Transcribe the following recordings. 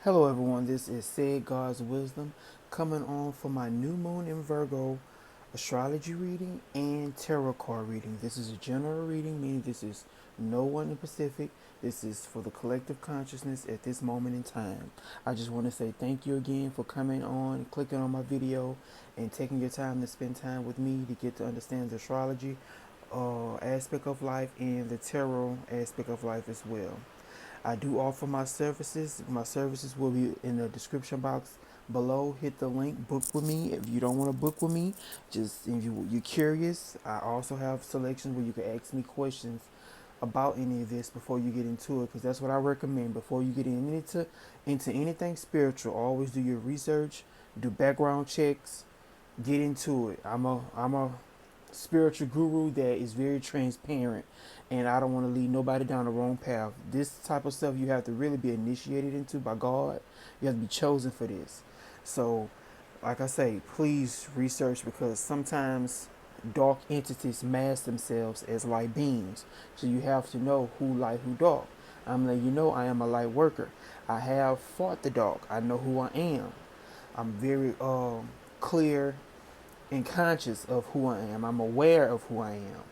Hello, everyone. This is Said God's Wisdom coming on for my new moon in Virgo astrology reading and tarot card reading. This is a general reading, meaning this is no one in Pacific. This is for the collective consciousness at this moment in time. I just want to say thank you again for coming on, clicking on my video, and taking your time to spend time with me to get to understand the astrology aspect of life and the tarot aspect of life as well. I do offer my services. My services will be in the description box below. Hit the link, book with me. If you don't want to book with me, just if you're curious, I also have selections where you can ask me questions about any of this before you get into it, because that's what I recommend. Before you get into anything spiritual, always do your research, do background checks, get into it. I'm a spiritual guru that is very transparent, and I don't want to lead nobody down the wrong path. This type of stuff you have to really be initiated into by God. You have to be chosen for this. So, like I say, please research, because sometimes dark entities mask themselves as light beings. So you have to know who light, who dark. I'm letting you know I am a light worker. I have fought the dark. I know who I am. I'm very clear and conscious of who I am. I'm aware of who I am.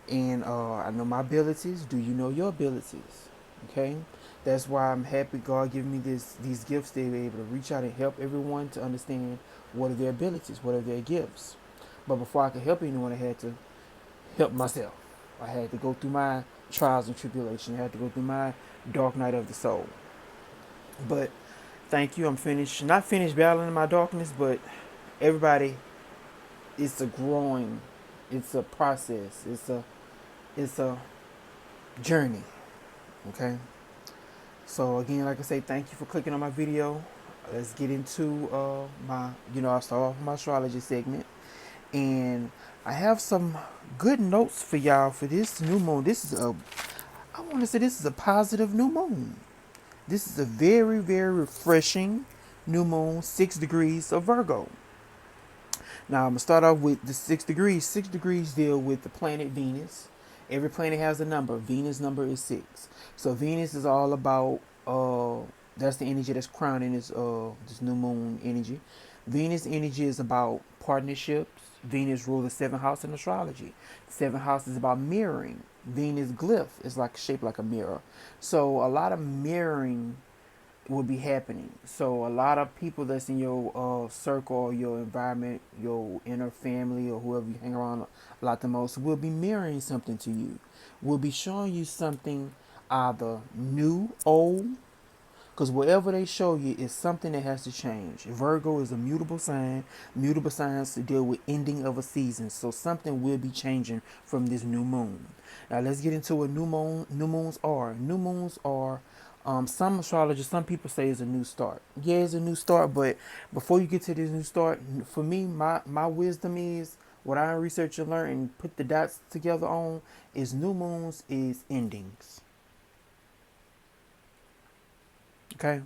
And I know my abilities. Do you know your abilities? Okay? That's why I'm happy God gave me these gifts to be able to reach out and help everyone to understand what are their abilities, what are their gifts. But before I could help anyone, I had to help myself. I had to go through my trials and tribulation. I had to go through my dark night of the soul. But thank you. I'm finished. Not finished battling in my darkness, but everybody, it's a growing, it's a process, it's a journey. Okay. So again, like I say, thank you for clicking on my video. Let's get into I start off with my astrology segment, and I have some good notes for y'all for this new moon. I want to say this is a positive new moon. This is a very, very refreshing new moon, 6 degrees of Virgo. Now I'm gonna start off with the 6 degrees. 6 degrees deal with the planet Venus. Every planet has a number. Venus number is 6. So Venus is all about that's the energy that's crowning this new moon energy. Venus energy is about partnerships. Venus rules the seventh house in astrology. Seventh house is about mirroring. Venus glyph is like shaped like a mirror. So a lot of mirroring will be happening. So a lot of people that's in your circle or your environment, your inner family or whoever you hang around a lot the most, will be mirroring something to you. Will be showing you something either new, old, because whatever they show you is something that has to change. Virgo is a mutable sign. Mutable signs to deal with ending of a season. So something will be changing from this new moon. Now let's get into what new moons are. New moons are some astrologers, some people say it's a new start. Yeah, it's a new start, but before you get to this new start, for me, my wisdom is what I research and learn and put the dots together on is new moons is endings. Okay?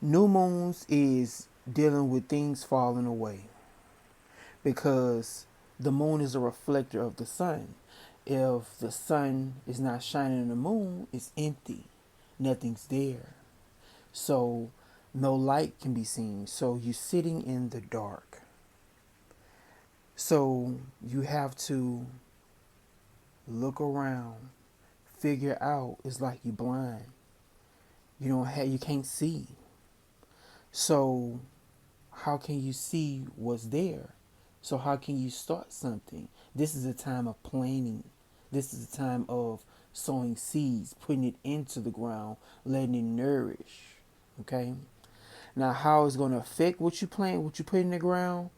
New moons is dealing with things falling away, because the moon is a reflector of the sun. If the sun is not shining on the moon, it's empty. Nothing's there. So no light can be seen. So you're sitting in the dark. So you have to look around, figure out. It's like you're blind. You can't see. So how can you see what's there? So how can you start something? This is a time of planning. This is a time of sowing seeds, putting it into the ground, letting it nourish. Okay? Now how it's gonna affect what you plant, what you put in the ground,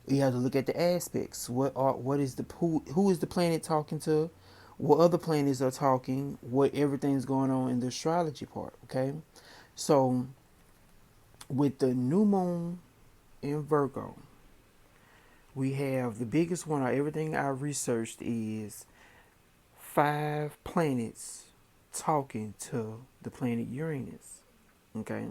you have to look at the aspects. Who is the planet talking to? What other planets are talking? What everything's going on in the astrology part, okay? So with the new moon in Virgo, we have the biggest one. Everything I researched is 5 planets talking to the planet Uranus. Okay.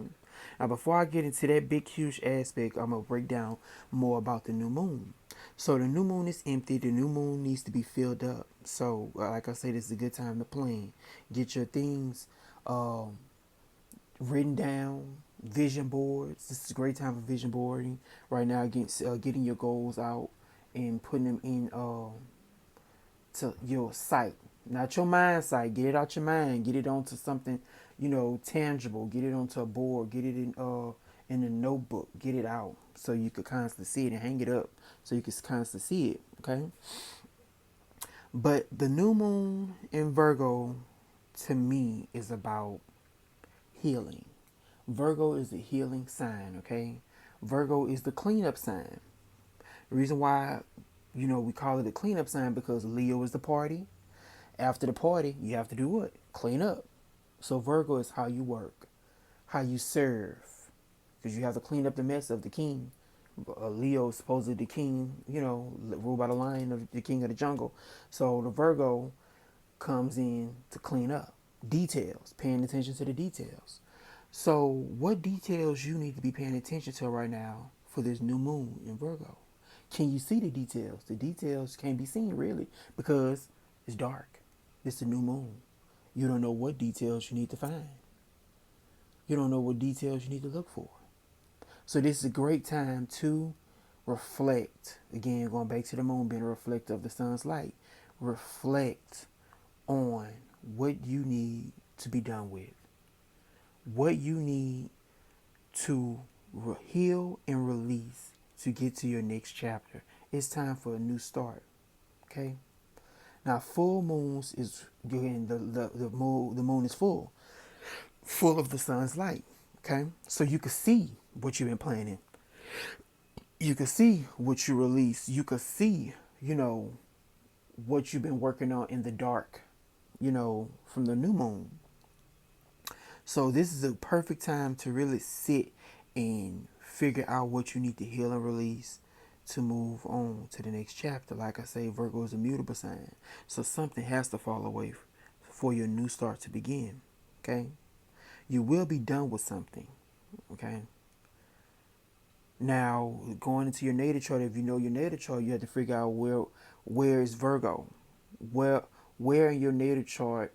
Now, before I get into that big, huge aspect, I'm gonna break down more about the new moon. So the new moon is empty. The new moon needs to be filled up. So, like I said, this is a good time to plan. Get your things um, written down, vision boards. This is a great time for vision boarding right now. Getting your goals out and putting them in to your sight, not your mind sight. Get it out your mind. Get it onto something, tangible. Get it onto a board. Get it in a notebook. Get it out so you could constantly see it and hang it up so you can constantly see it. Okay. But the new moon in Virgo, to me, is about healing. Virgo is the healing sign. Okay. Virgo is the cleanup sign. The reason why, we call it a cleanup sign because Leo is the party. After the party, you have to do what? Clean up. So Virgo is how you work, how you serve, because you have to clean up the mess of the king. Leo is supposedly the king, ruled by the lion of the king of the jungle. So the Virgo comes in to clean up details, paying attention to the details. So what details you need to be paying attention to right now for this new moon in Virgo? Can you see the details? The details can't be seen really because it's dark. It's a new moon. You don't know what details you need to find. You don't know what details you need to look for. So this is a great time to reflect. Again, going back to the moon being a reflector of the sun's light. Reflect on what you need to be done with. What you need to heal and release to get to your next chapter. It's time for a new start. Okay? Now full moons is again the moon is full of the sun's light. Okay? So you can see what you've been planning. You can see what you release. You can see, what you've been working on in the dark, from the new moon. So this is a perfect time to really sit and figure out what you need to heal and release to move on to the next chapter. Like I say, Virgo is a mutable sign. So something has to fall away for your new start to begin. Okay? You will be done with something. Okay? Now, going into your natal chart, if you know your natal chart, you have to figure out where is Virgo. Where in your natal chart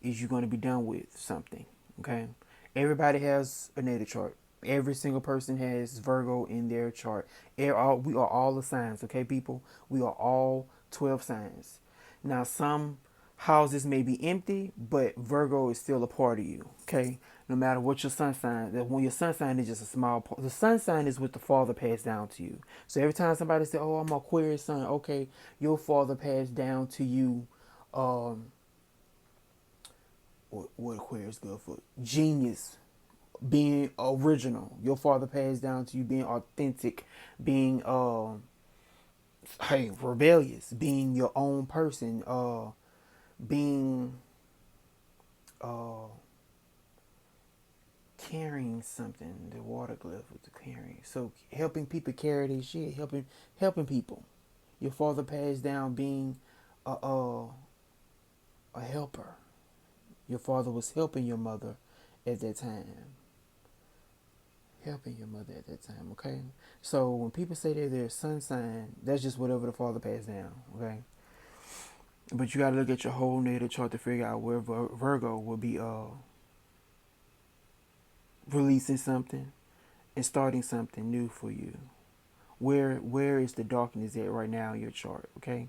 is you going to be done with something. Okay? Everybody has a natal chart. Every single person has Virgo in their chart. We are all the signs, okay, people? We are all 12 signs. Now, some houses may be empty, but Virgo is still a part of you, okay? No matter what your sun sign, when your sun sign is just a small part. The sun sign is what the father passed down to you. So every time somebody says, oh, I'm Aquarius sun, okay, your father passed down to you, what Aquarius good for? Genius, being original. Your father passed down to you being authentic, being rebellious, being your own person, being uh carrying something. The water glove with the carrying. So helping people carry their shit, helping people. Your father passed down being a helper. Your father was helping your mother at that time. Helping your mother at that time, okay? So when people say that they're sun sign, that's just whatever the father passed down, okay? But you gotta look at your whole natal chart to figure out where Virgo will be releasing something and starting something new for you. Where is the darkness at right now in your chart, okay?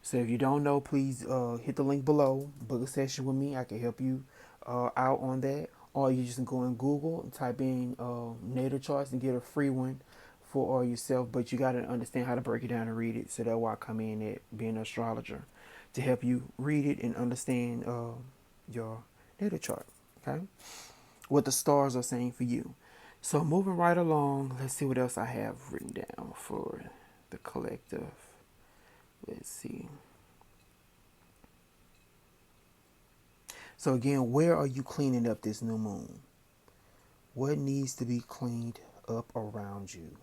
So if you don't know, please hit the link below. Book a session with me. I can help you out on that. Or you just go in Google and type in natal charts and get a free one for yourself. But you got to understand how to break it down and read it. So that's why I come in at being an astrologer to help you read it and understand your natal chart. Okay, what the stars are saying for you. So moving right along, let's see what else I have written down for the collective. Let's see. So again, where are you cleaning up this new moon? What needs to be cleaned up around you?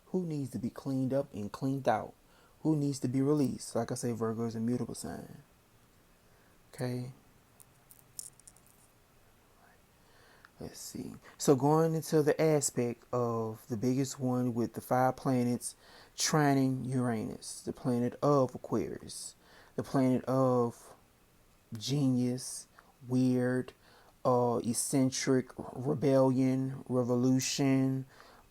Who needs to be cleaned up and cleaned out? Who needs to be released? Like I say, Virgo is a mutable sign. Okay. Let's see. So going into the aspect of the biggest one with the 5 planets trining Uranus, the planet of Aquarius, the planet of genius, weird, eccentric, rebellion, revolution,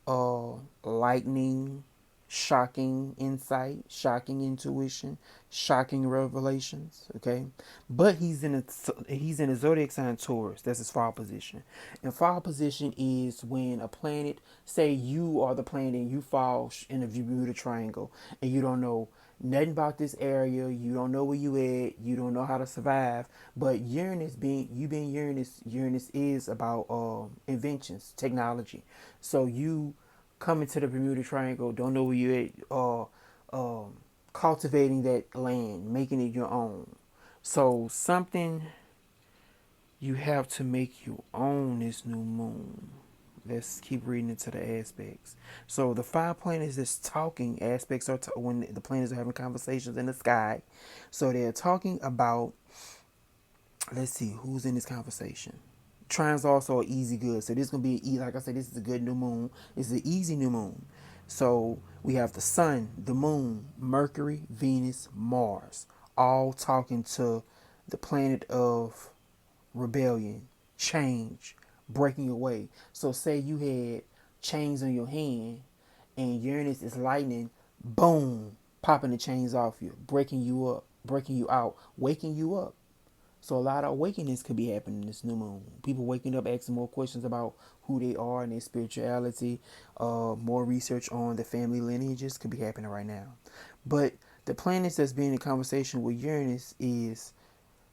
uh, lightning, shocking insight, shocking intuition, shocking revelations. Okay, but he's in a zodiac sign Taurus. That's his fall position. And fall position is when a planet, say you are the planet and you fall in a Bermuda Triangle, and you don't know nothing about this area. You don't know where you at. You don't know how to survive. But being Uranus is about inventions, technology. So you come into the Bermuda Triangle, don't know where you at, cultivating that land, making it your own. So something you have to make you own this new moon. Let's keep reading into the aspects. So the five planets that's talking aspects are when the planets are having conversations in the sky. So they're talking about. Let's see who's in this conversation. Trine's also an easy good. So this is gonna be like I said. This is a good new moon. It's an easy new moon. So we have the sun, the moon, Mercury, Venus, Mars, all talking to the planet of rebellion, change, breaking away. So say you had chains on your hand and Uranus is lightning, boom, popping the chains off you, breaking you up, breaking you out, waking you up. So a lot of awakenings could be happening this new moon. People waking up, asking more questions about who they are and their spirituality. More research on the family lineages could be happening right now. But the planets that's being in conversation with Uranus is,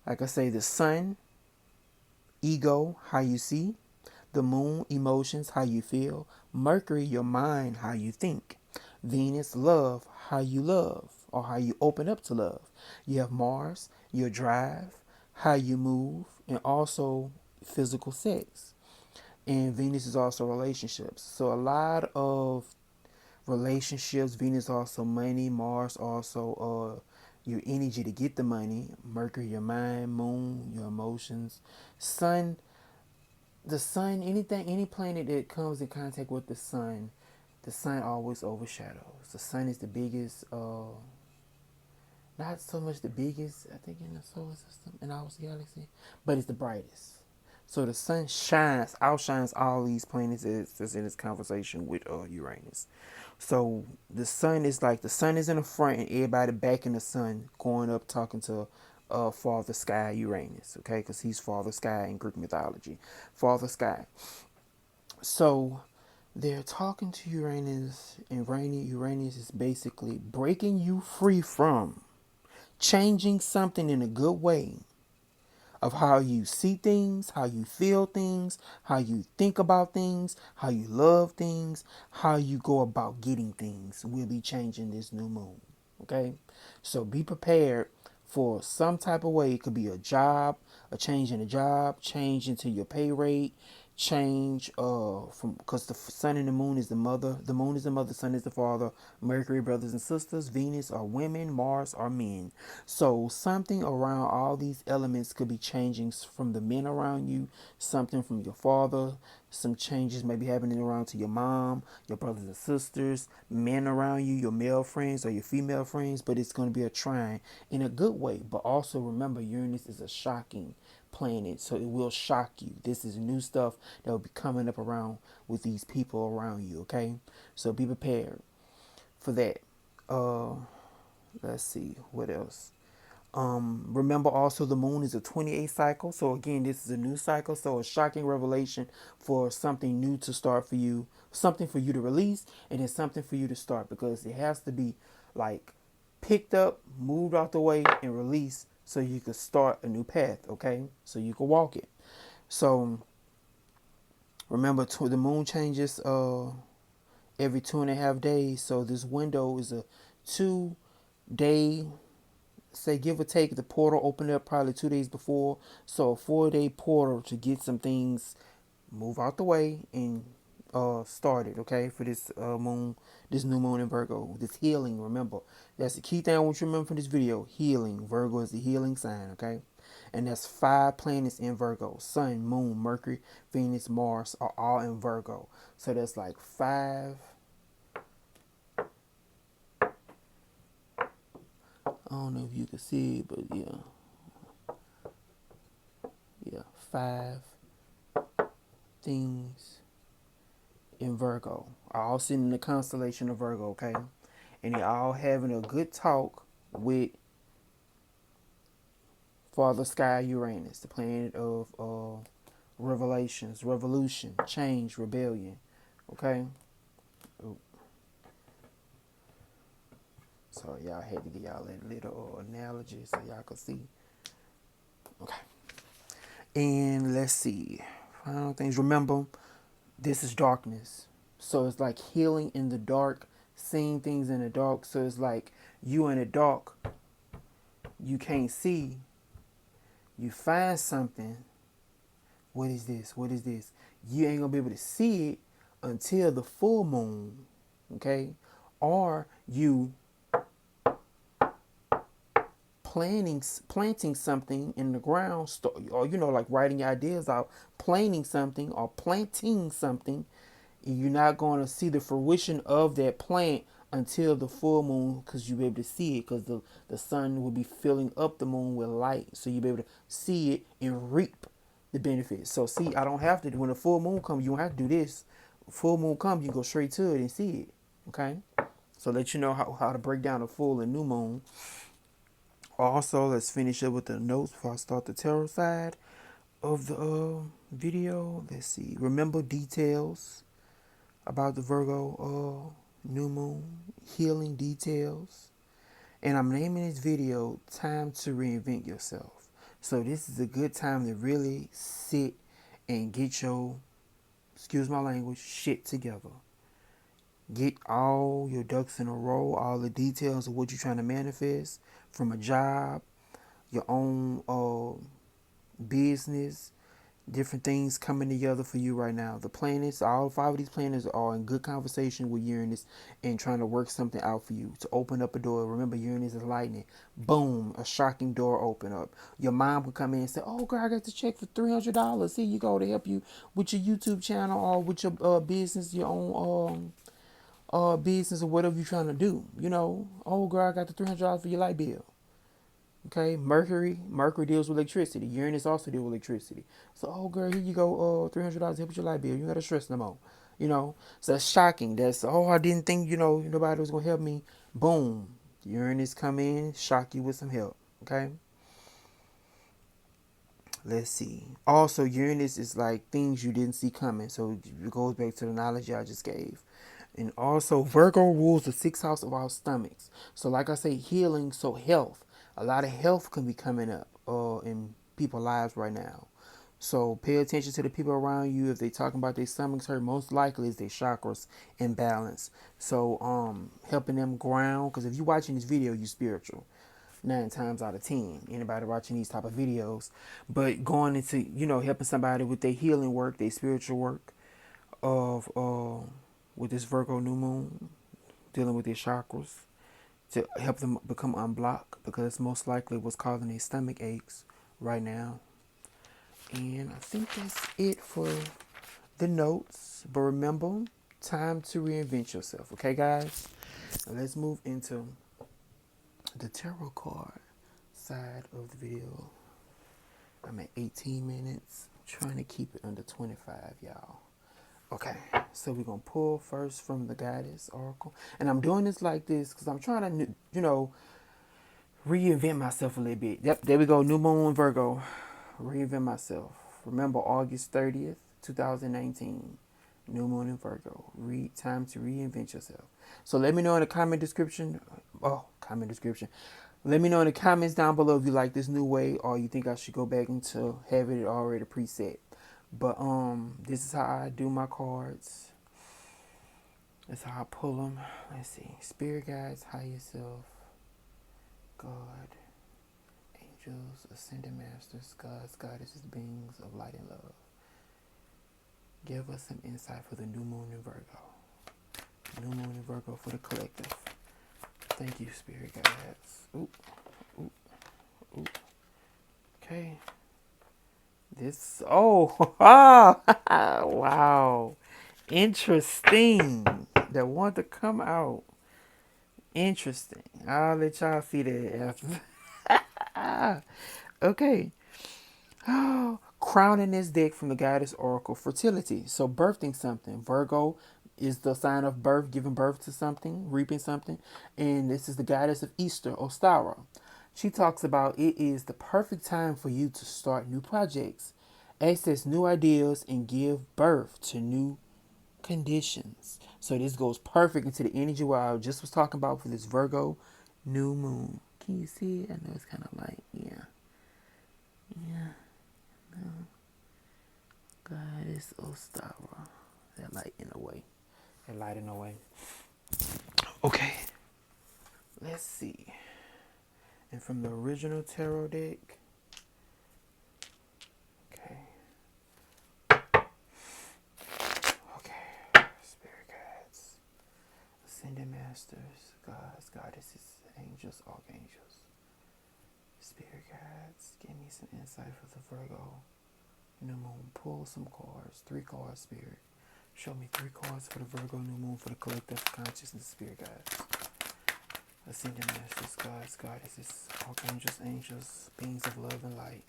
like I say, the sun, ego, how you see, the moon, emotions, how you feel, Mercury, your mind, how you think, Venus, love, how you love or how you open up to love. You have Mars, your drive, how you move, and also physical sex. And Venus is also relationships. So a lot of relationships, Venus also money, Mars also your energy to get the money, Mercury your mind, moon your emotions, sun, the sun, any planet that comes in contact with the sun always overshadows. The sun is the biggest, not so much the biggest, I think, in the solar system, in our galaxy, but it's the brightest. So the sun outshines all these planets that's in this conversation with Uranus. So the sun is in the front and everybody back in the sun going up talking to Father Sky Uranus, okay? Because he's Father Sky in Greek mythology. Father Sky. So they're talking to Uranus, and Uranus is basically breaking you free from changing something in a good way of how you see things, how you feel things, how you think about things, how you love things, how you go about getting things will be changing this new moon. Okay? So be prepared for some type of way. It could be a job, a change in a job, change into your pay rate, change from because the sun and the moon is the mother, the moon is the mother, sun is the father, Mercury brothers and sisters, Venus are women, Mars are men. So something around all these elements could be changing from the men around you, something from your father, some changes may be happening around to your mom, your brothers and sisters, men around you, your male friends or your female friends, but it's going to be a trine in a good way. But also remember, Uranus is a shocking planet, so it will shock you. This is new stuff that will be coming up around with these people around you, okay? So be prepared for that. Uh let's see what else. Remember also the moon is a 28 cycle. So again, this is a new cycle. So a shocking revelation for something new to start for you, something for you to release, and then something for you to start because it has to be like picked up, moved out the way, and released so you can start a new path. Okay, so you can walk it. So remember, the moon changes every 2.5 days. So this window is a 2 day, say give or take, the portal opened up probably 2 days before, so a 4 day portal to get some things move out the way and started, okay, for this new moon in Virgo, this healing. Remember, that's the key thing I want you to remember from this video. Healing. Virgo is the healing sign, okay? And that's 5 planets in Virgo: sun, moon, Mercury, Venus, Mars are all in Virgo. So that's like 5. I don't know if you can see it, but yeah, 5 things in Virgo are all sitting in the constellation of Virgo, okay? And they're all having a good talk with Father Sky Uranus, the planet of revelations, revolution, change, rebellion, okay? Ooh, so y'all had to give y'all that little analogy so y'all could see. Okay. And let's see. Final things. Remember, this is darkness. So it's like healing in the dark, seeing things in the dark. So it's like you in the dark, you can't see. You find something. What is this? What is this? You ain't gonna be able to see it until the full moon. Okay? Or you planting something in the ground, or like writing your ideas out, planting something or planting something. You're not going to see the fruition of that plant until the full moon, because you'll be able to see it, because the sun will be filling up the moon with light, so you'll be able to see it and reap the benefits. So see, I don't have to, when the full moon comes, you don't have to do this. Full moon comes, you go straight to it and see it. Okay, so let you know how to break down the full and new moon. Also, let's finish up with the notes before I start the tarot side of the video. Let's see. Remember details about the Virgo new moon, healing details. And I'm naming this video Time to Reinvent Yourself. So this is a good time to really sit and get your, excuse my language, shit together. Get all your ducks in a row, all the details of what you're trying to manifest from a job, your own business, different things coming together for you right now. The planets, all 5 of these planets are in good conversation with Uranus and trying to work something out for you to open up a door. Remember, Uranus is lightning. Boom, a shocking door open up. Your mom could come in and say, oh girl, I got the check for $300. Here you go, to help you with your YouTube channel or with your business, your own business or whatever you're trying to do. Oh girl, I got the $300 for your light bill. Okay, Mercury deals with electricity. Uranus also deals with electricity. So, oh girl, here you go, $300 help with your light bill. You gotta stress no more. So that's shocking. That's, I didn't think, nobody was gonna help me. Boom, Uranus come in, shock you with some help. Okay. Let's see. Also, Uranus is like things you didn't see coming. So it goes back to the knowledge I just gave. And also, Virgo rules the 6th house of our stomachs. So like I say, healing, so health. A lot of health can be coming up in people's lives right now. So pay attention to the people around you. If they talking about their stomachs hurt, most likely is their chakras imbalance. So helping them ground, because if you're watching this video, you spiritual. 9 times out of 10, anybody watching these type of videos. But going into, helping somebody with their healing work, their spiritual work of with this Virgo new moon, dealing with their chakras to help them become unblocked, because it's most likely what's causing their stomach aches right now. And I think that's it for the notes. But remember, time to reinvent yourself. Okay, guys? Now let's move into the tarot card side of the video. I'm at 18 minutes. I'm trying to keep it under 25, y'all. Okay, so we're going to pull first from the Goddess Oracle. And I'm doing this like this because I'm trying to, reinvent myself a little bit. Yep, there we go. New Moon Virgo. Reinvent myself. Remember August 30th, 2019. New Moon in Virgo. Time to reinvent yourself. So let me know in the comment description. Let me know in the comments down below if you like this new way or you think I should go back into having it already preset. But this is how I do my cards. That's how I pull them. Let's see. Spirit guides, higher self, God, angels, ascended masters, gods, goddesses, beings of light and love. Give us some insight for the new moon in Virgo. New moon in Virgo for the collective. Thank you, spirit guides. Ooh, ooh, ooh. Okay. Wow. Interesting. That want to come out. Interesting. I'll let y'all see that after. Okay. crowning this deck from the Goddess Oracle, fertility. So birthing something. Virgo is the sign of birth, giving birth to something, reaping something. And this is the Goddess of Easter, Ostara. She talks about it is the perfect time for you to start new projects, access new ideas, and give birth to new conditions. So this goes perfect into the energy what I just was talking about for this Virgo new moon. Can you see it? I know it's kind of light. Yeah. Yeah. No. Goddess Ostara. That light in the way. That light in the way. Okay. Let's see. And from the original tarot deck. Okay. Okay. Spirit guides. Ascended masters. Gods, goddesses, angels, archangels. Spirit guides. Give me some insight for the Virgo new moon. Pull some cards. 3 cards, Spirit. Show me 3 cards for the Virgo new moon for the collective consciousness, Spirit guides. Ascended masters, gods, goddesses, archangels, angels, beings of love and light.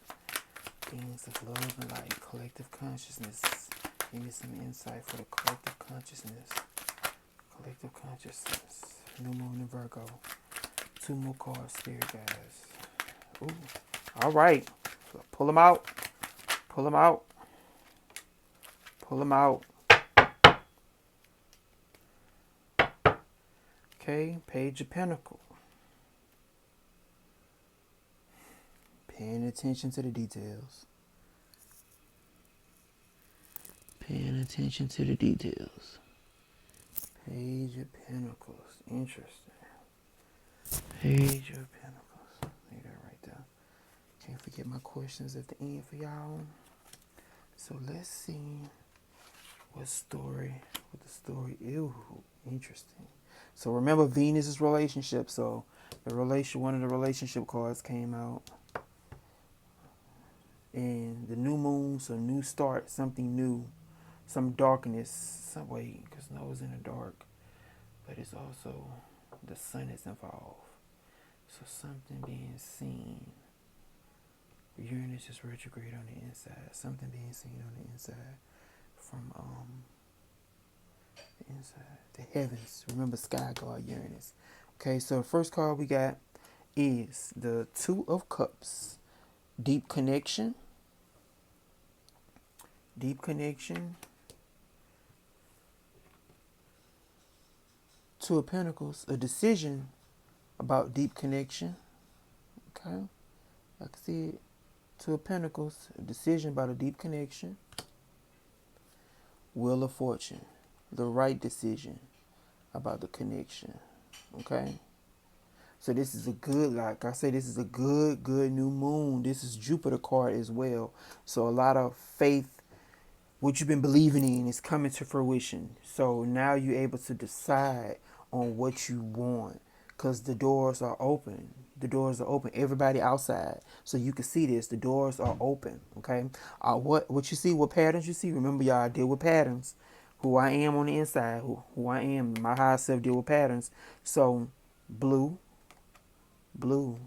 Beings of love and light, collective consciousness. Give me some insight for the collective consciousness. Collective consciousness. New moon in Virgo. 2 more cards, Spirit guides. Ooh. All right. Pull them out. Pull them out. Pull them out. Okay, Page of Pentacles. Paying attention to the details. Paying attention to the details. Page of Pentacles. Interesting. Page of Pentacles. Leave that right there. Can't forget my questions at the end for y'all. So let's see what the story. Ew, interesting. So remember Venus's relationship. So one of the relationship cards came out. And the new moon, so new start, something new, some darkness, because Noah's in the dark, but it's also the sun is involved. So something being seen. Uranus is retrograde on the inside. Something being seen on the inside from the inside, the heavens. Remember, sky god Uranus. Okay, so the first card we got is the 2 of Cups. Deep connection. Deep connection. 2 of Pentacles. A decision about deep connection. Okay. I can see it. 2 of Pentacles. A decision about a deep connection. Wheel of Fortune. The right decision about the connection. Okay. So this is a good, like I say, this is a good new moon. This is Jupiter card as well. So a lot of faith, what you've been believing in is coming to fruition. So now you're able to decide on what you want because the doors are open. The doors are open. Everybody outside. So you can see this. The doors are open. Okay. What you see, what patterns you see. Remember, y'all, I deal with patterns. Who I am on the inside. Who I am. My higher self deal with patterns. So blue. Blue.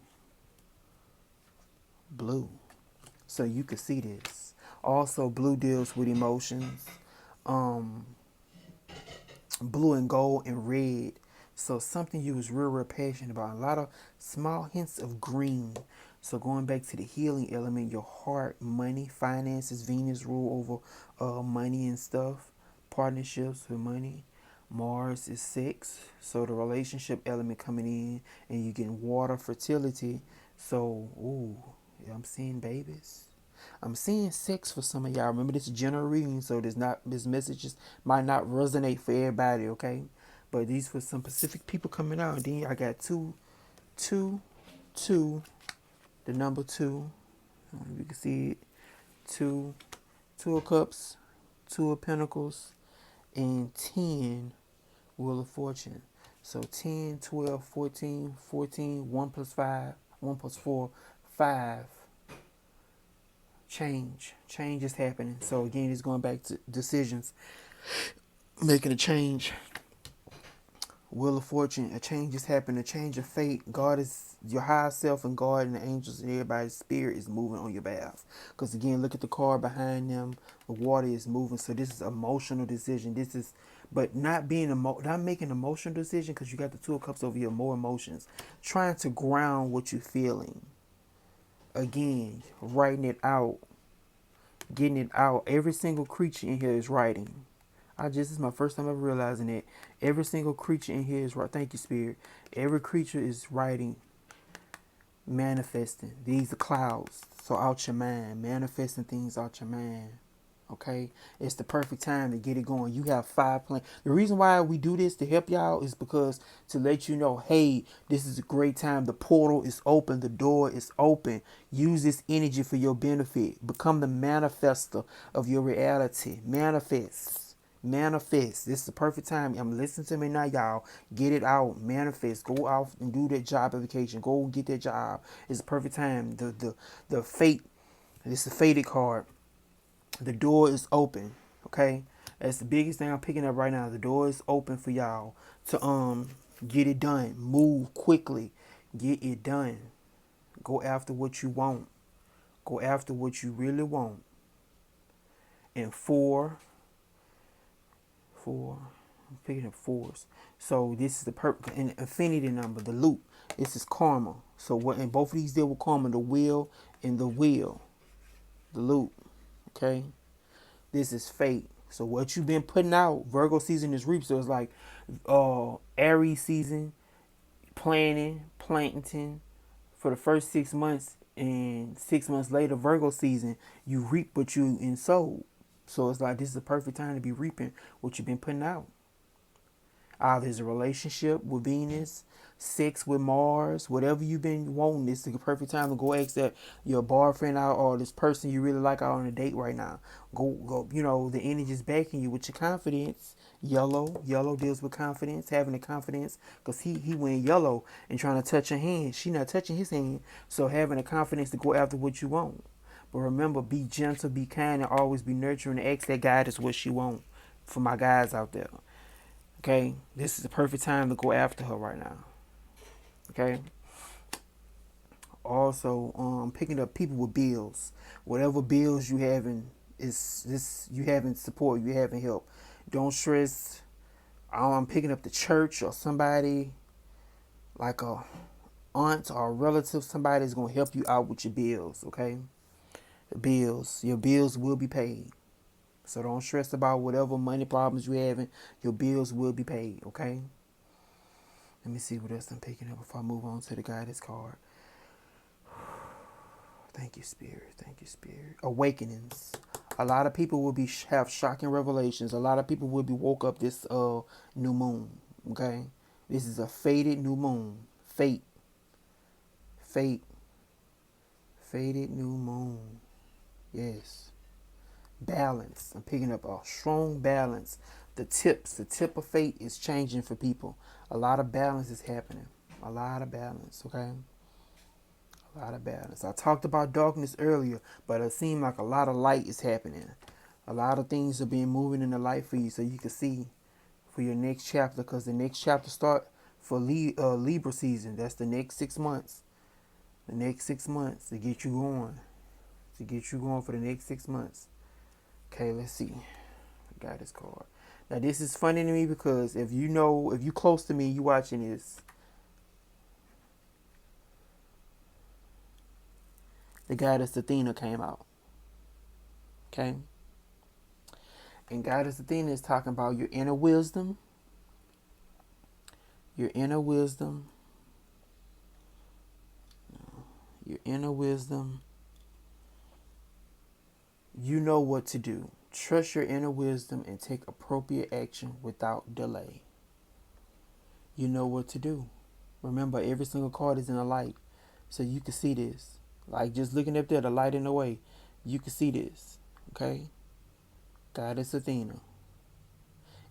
So you can see this. Also, blue deals with emotions. Blue and gold and red. So something you was real passionate about. A lot of small hints of green. So going back to the healing element, your heart, money, finances, Venus rule over money and stuff. Partnerships with money. Mars is 6. So the relationship element coming in and you getting water, fertility. So, ooh, I'm seeing babies. I'm seeing sex for some of y'all. Remember, this is general reading, so this messages might not resonate for everybody, okay? But these for some specific people coming out. And then I got two, the number 2. I don't know if you can see it. 2 of Cups, 2 of Pentacles, and 10, Wheel of Fortune. So 10, 12, 14, 14, 1 plus 5, 1 plus 4, 5. Change is happening. So again, it's going back to decisions, making a change. Wheel of Fortune, a change is happening, a change of fate. God is your higher self, and God and the angels and everybody's spirit is moving on your behalf. Because again, look at the car behind them. The water is moving. So this is emotional decision. This is, but not being not making emotional decision because you got the Two of Cups over here, more emotions. Trying to ground what you're feeling. Again, writing it out, getting it out. Every single creature in here is writing. This is my first time ever realizing that every single creature in here is right. Thank you, Spirit. Every creature is writing, manifesting. These are clouds. So out your mind, manifesting things out your mind. Okay, it's the perfect time to get it going. You have 5 plans. The reason why we do this to help y'all is because to let you know, hey, this is a great time. The portal is open. The door is open. Use this energy for your benefit. Become the manifester of your reality. Manifest. Manifest. This is the perfect time. I'm listening to me now, y'all. Get it out. Manifest. Go out and do that job application. Go get that job. It's the perfect time. The fate. This is a fated card. The door is open. Okay, that's the biggest thing I'm picking up right now. The door is open for y'all to get it done. Move quickly. Get it done. Go after what you want. Go after what you really want. And four, I'm picking up fours. So this is the infinity number, the loop. This is karma. So what? And both of these deal with karma, the wheel and the wheel, the loop. Okay. This is fate. So what you've been putting out, Virgo season is reap. So it's like Aries season, planting for the first 6 months, and 6 months later, Virgo season, you reap what you in sowed. So it's like this is the perfect time to be reaping what you've been putting out. Either it's a relationship with Venus, sex with Mars, whatever you've been wanting. This is the perfect time to go ask that your boyfriend out or this person you really like out on a date right now. Go. You know the energy's backing you with your confidence. Yellow deals with confidence, having the confidence, because he went yellow and trying to touch her hand. She not touching his hand, so having the confidence to go after what you want. But remember, be gentle, be kind, and always be nurturing. And ask that guy is what she want. For my guys out there. Okay, this is the perfect time to go after her right now. Okay. Also, picking up people with bills. Whatever bills you having is this you having support, you having help. Don't stress. I'm picking up the church or somebody like a aunt or a relative. Somebody's gonna help you out with your bills. Okay, the bills. Your bills will be paid. So don't stress about whatever money problems you're having. Your bills will be paid. Okay. Let me see what else I'm picking up before I move on to the guidance card. Thank you, Spirit. Thank you, Spirit. Awakenings. A lot of people will have shocking revelations. A lot of people will be woke up this new moon. Okay, this is a fated new moon. Fate. Fated new moon. Yes. Balance. I'm picking up a strong balance. The tip of fate is changing for people. A lot of balance is happening. A lot of balance. Okay. A lot of balance. I talked about darkness earlier, but it seemed like a lot of light is happening. A lot of things are being moving in the light for you, so you can see for your next chapter. Because the next chapter start for Libra season. That's the next 6 months. The next 6 months to get you going. To get you going for the next 6 months. Okay, let's see. I got this card. Now this is funny to me because if you close to me, you watching this. The goddess Athena came out. Okay? And goddess Athena is talking about your inner wisdom. Your inner wisdom. Your inner wisdom. You know what to do. Trust your inner wisdom and take appropriate action without delay. You know what to do. Remember, every single card is in a light. So you can see this. Like just looking up there, the light in the way. You can see this. Okay? Goddess Athena.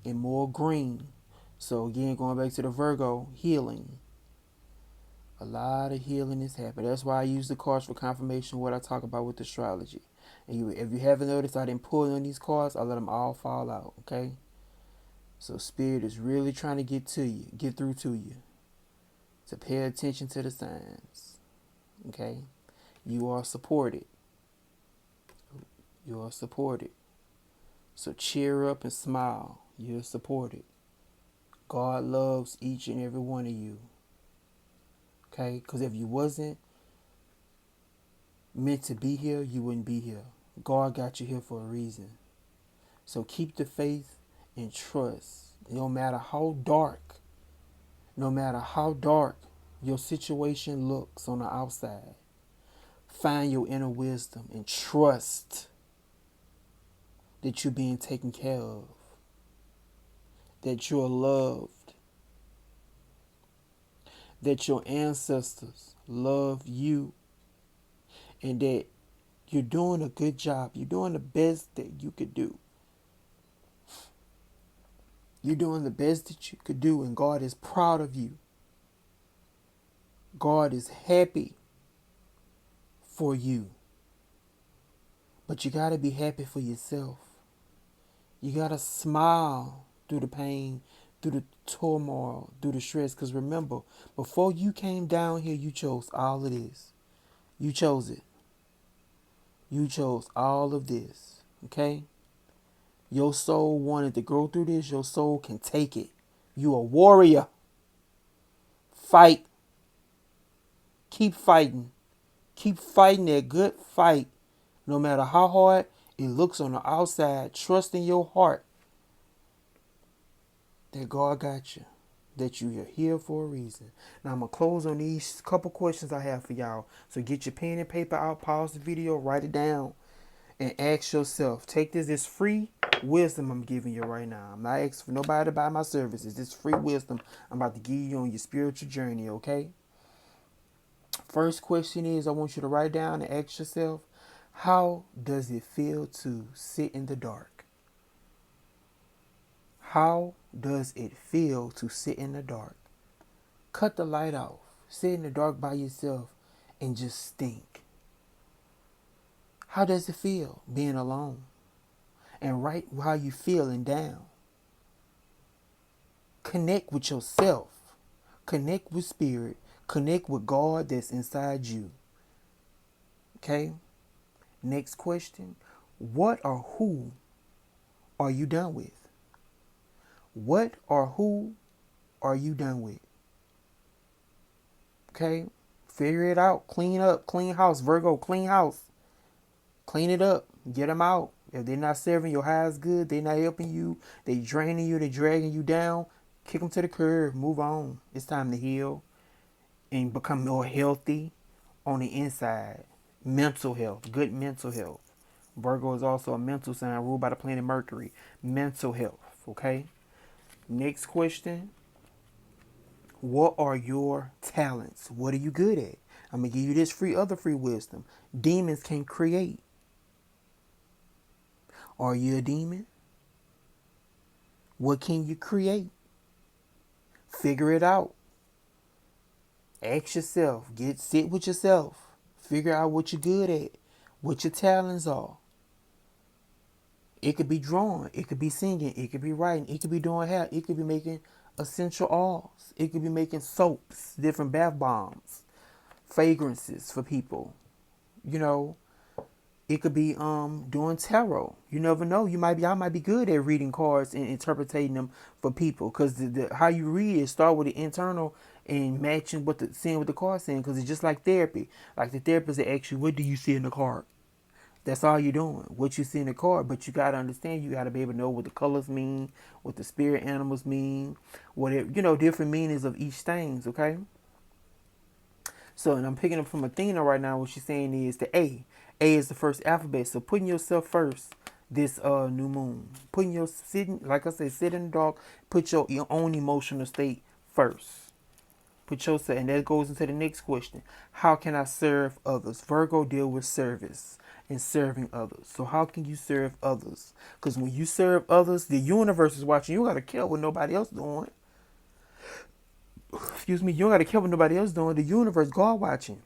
And more green. So again, going back to the Virgo, healing. A lot of healing is happening. That's why I use the cards for confirmation of what I talk about with astrology. And if you haven't noticed, I didn't pull on these cards. I let them all fall out. Okay? So Spirit is really trying to get to you, get through to you, to pay attention to the signs. Okay? You are supported. You are supported. So cheer up and smile. You're supported. God loves each and every one of you. Okay? Because if you wasn't meant to be here, you wouldn't be here. God got you here for a reason. So keep the faith and trust. No matter how dark your situation looks on the outside, find your inner wisdom and trust that you're being taken care of, that you're loved, that your ancestors love you, and that you're doing a good job. You're doing the best that you could do. You're doing the best that you could do, and God is proud of you. God is happy for you. But you got to be happy for yourself. You got to smile through the pain, through the turmoil, through the stress. Because remember, before you came down here, you chose all of this. You chose it. You chose all of this. Okay? Your soul wanted to go through this. Your soul can take it. You a warrior. Fight. Keep fighting. Keep fighting that good fight. No matter how hard it looks on the outside, trust in your heart that God got you, that you are here for a reason. Now I'm going to close on these couple questions I have for y'all. So get your pen and paper out, pause the video, write it down, and ask yourself. Take this free wisdom I'm giving you right now. I'm not asking for nobody to buy my services. This free wisdom I'm about to give you on your spiritual journey, okay? First question is, I want you to write down and ask yourself, how does it feel to sit in the dark? How does it feel to sit in the dark? Cut the light off. Sit in the dark by yourself and just think. How does it feel being alone? And write how you feeling down. Connect with yourself. Connect with spirit. Connect with God that's inside you. Okay? Next question. What or who are you done with? What or who are you done with? Okay? Figure it out. Clean up. Clean house. Virgo, clean house. Clean it up. Get them out. If they're not serving your highest good, they're not helping you, they draining you, they dragging you down, kick them to the curb. Move on. It's time to heal and become more healthy on the inside. Mental health. Good mental health. Virgo is also a mental sign ruled by the planet Mercury. Mental health. Okay? Next question. What are your talents? What are you good at? I'm going to give you this other free wisdom. Demons can create. Are you a demon? What can you create? Figure it out. Ask yourself. Sit with yourself. Figure out what you're good at. What your talents are. It could be drawing. It could be singing. It could be writing. It could be doing hair. It could be making essential oils. It could be making soaps, different bath bombs, fragrances for people. You know, it could be doing tarot. You never know. I might be good at reading cards and interpreting them for people. Because how you read it start with the internal and matching seeing what the card's saying. Because it's just like therapy. Like the therapist will ask you, what do you see in the card? That's all you're doing. What you see in the card. But you got to understand, you got to be able to know what the colors mean, what the spirit animals mean, different meanings of each things, okay? So, and I'm picking up from Athena right now. What she's saying is the A. A is the first alphabet. So putting yourself first this new moon. Like I said, sit in the dark. Put your own emotional state first. Put yourself, and that goes into the next question. How can I serve others? Virgo deal with service and serving others. So how can you serve others? Because when you serve others, the universe is watching. You got to care what nobody else doing. Excuse me. You don't got to care what nobody else doing. The universe, God watching.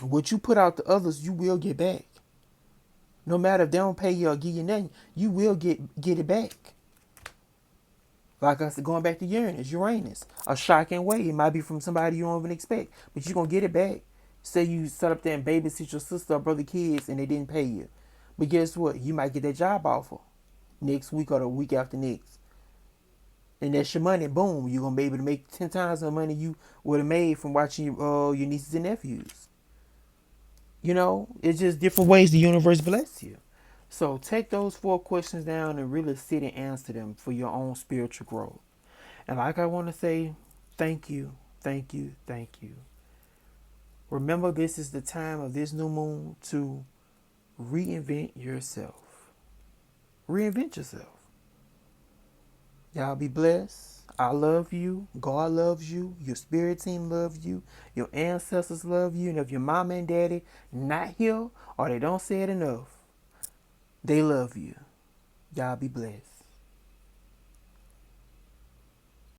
What you put out to others, you will get back. No matter if they don't pay you or give you nothing, you will get it back. Like I said, going back to Uranus, a shocking way. It might be from somebody you don't even expect, but you're going to get it back. Say you set up there and babysit your sister or brother kids and they didn't pay you. But guess what? You might get that job offer next week or the week after next. And that's your money. Boom. You're going to be able to make 10 times the money you would have made from watching your nieces and nephews. You know, it's just different ways the universe bless you. So take those 4 questions down and really sit and answer them for your own spiritual growth. And like I want to say, thank you, thank you, thank you. Remember, this is the time of this new moon to reinvent yourself. Reinvent yourself. Y'all be blessed. I love you. God loves you. Your spirit team loves you. Your ancestors love you. And if your mama and daddy not here or they don't say it enough, they love you. Y'all be blessed.